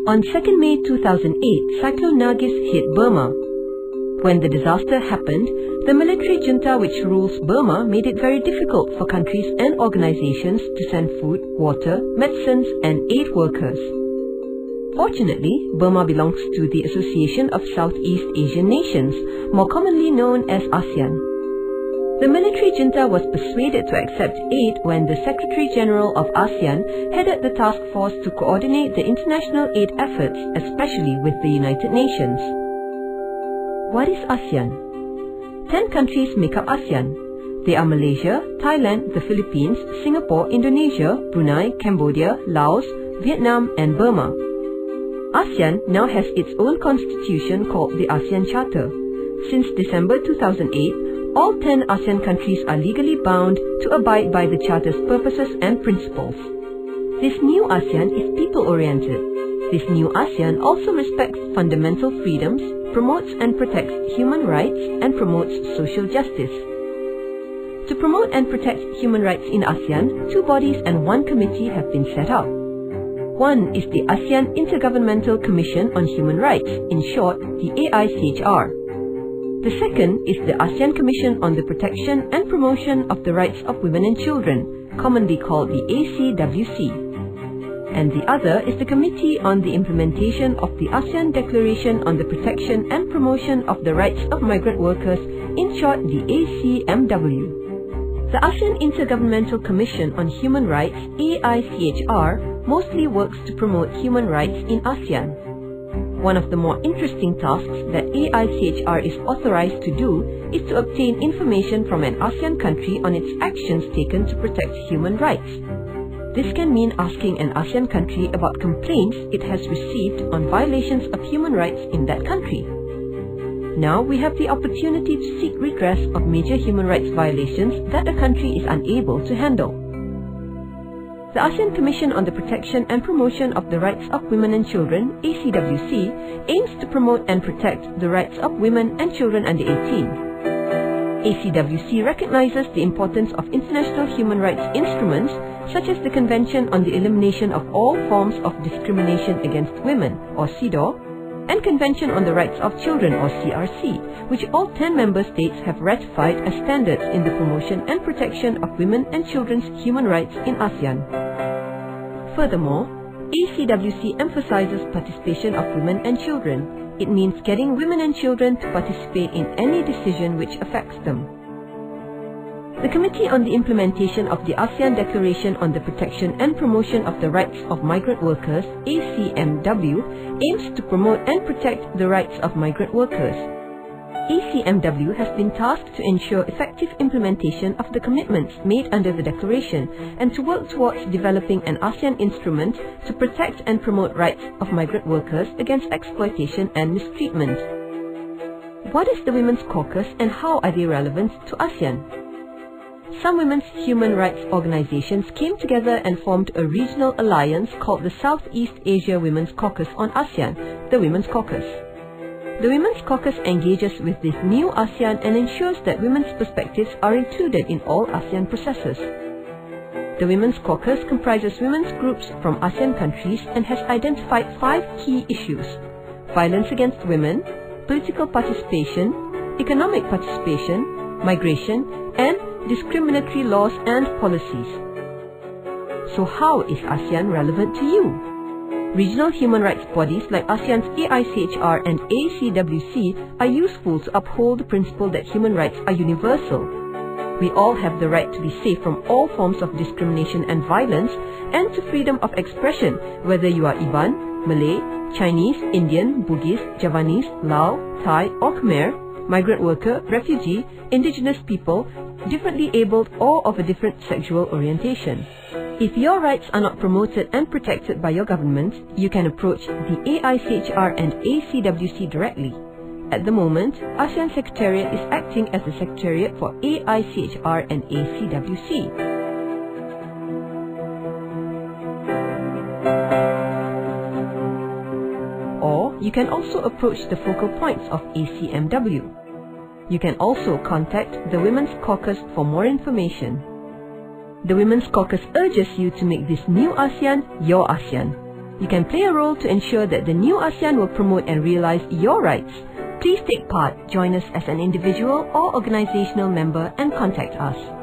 On 2nd May 2008, Cyclone Nargis hit Burma. When the disaster happened, the military junta which rules Burma made it very difficult for countries and organizations to send food, water, medicines and aid workers. Fortunately, Burma belongs to the Association of Southeast Asian Nations, more commonly known as ASEAN. The military junta was persuaded to accept aid when the Secretary General of ASEAN headed the task force to coordinate the international aid efforts, especially with the United Nations. What is ASEAN? 10 countries make up ASEAN. They are Malaysia, Thailand, the Philippines, Singapore, Indonesia, Brunei, Cambodia, Laos, Vietnam and Burma. ASEAN now has its own constitution called the ASEAN Charter. Since December 2008, all 10 ASEAN countries are legally bound to abide by the Charter's purposes and principles. This new ASEAN is people-oriented. This new ASEAN also respects fundamental freedoms, promotes and protects human rights, and promotes social justice. To promote and protect human rights in ASEAN, 2 bodies and 1 committee have been set up. One is the ASEAN Intergovernmental Commission on Human Rights, in short, the AICHR. The second is the ASEAN Commission on the Protection and Promotion of the Rights of Women and Children, commonly called the ACWC. And the other is the Committee on the Implementation of the ASEAN Declaration on the Protection and Promotion of the Rights of Migrant Workers, in short the ACMW. The ASEAN Intergovernmental Commission on Human Rights, AICHR, mostly works to promote human rights in ASEAN. One of the more interesting tasks that AICHR is authorized to do is to obtain information from an ASEAN country on its actions taken to protect human rights. This can mean asking an ASEAN country about complaints it has received on violations of human rights in that country. Now we have the opportunity to seek redress of major human rights violations that a country is unable to handle. The ASEAN Commission on the Protection and Promotion of the Rights of Women and Children, ACWC, aims to promote and protect the rights of women and children under 18. ACWC recognizes the importance of international human rights instruments such as the Convention on the Elimination of All Forms of Discrimination Against Women, or CEDAW, and Convention on the Rights of Children, or CRC, which all 10 member states have ratified as standards in the promotion and protection of women and children's human rights in ASEAN. Furthermore, ACWC emphasizes participation of women and children. It means getting women and children to participate in any decision which affects them. The Committee on the Implementation of the ASEAN Declaration on the Protection and Promotion of the Rights of Migrant Workers, ACMW, aims to promote and protect the rights of migrant workers. ACMW has been tasked to ensure effective implementation of the commitments made under the declaration and to work towards developing an ASEAN instrument to protect and promote rights of migrant workers against exploitation and mistreatment. What is the Women's Caucus and how are they relevant to ASEAN? Some women's human rights organizations came together and formed a regional alliance called the Southeast Asia Women's Caucus on ASEAN, the Women's Caucus. The Women's Caucus engages with this new ASEAN and ensures that women's perspectives are included in all ASEAN processes. The Women's Caucus comprises women's groups from ASEAN countries and has identified 5 key issues: violence against women, political participation, economic participation, migration, and discriminatory laws and policies. So how is ASEAN relevant to you? Regional human rights bodies like ASEAN's AICHR and ACWC are useful to uphold the principle that human rights are universal. We all have the right to be safe from all forms of discrimination and violence and to freedom of expression, whether you are Iban, Malay, Chinese, Indian, Bugis, Javanese, Lao, Thai or Khmer, migrant worker, refugee, indigenous people, differently abled or of a different sexual orientation. If your rights are not promoted and protected by your government, you can approach the AICHR and ACWC directly. At the moment, ASEAN Secretariat is acting as the Secretariat for AICHR and ACWC. Or you can also approach the focal points of ACMW. You can also contact the Women's Caucus for more information. The Women's Caucus urges you to make this new ASEAN your ASEAN. You can play a role to ensure that the new ASEAN will promote and realize your rights. Please take part, join us as an individual or organizational member and contact us.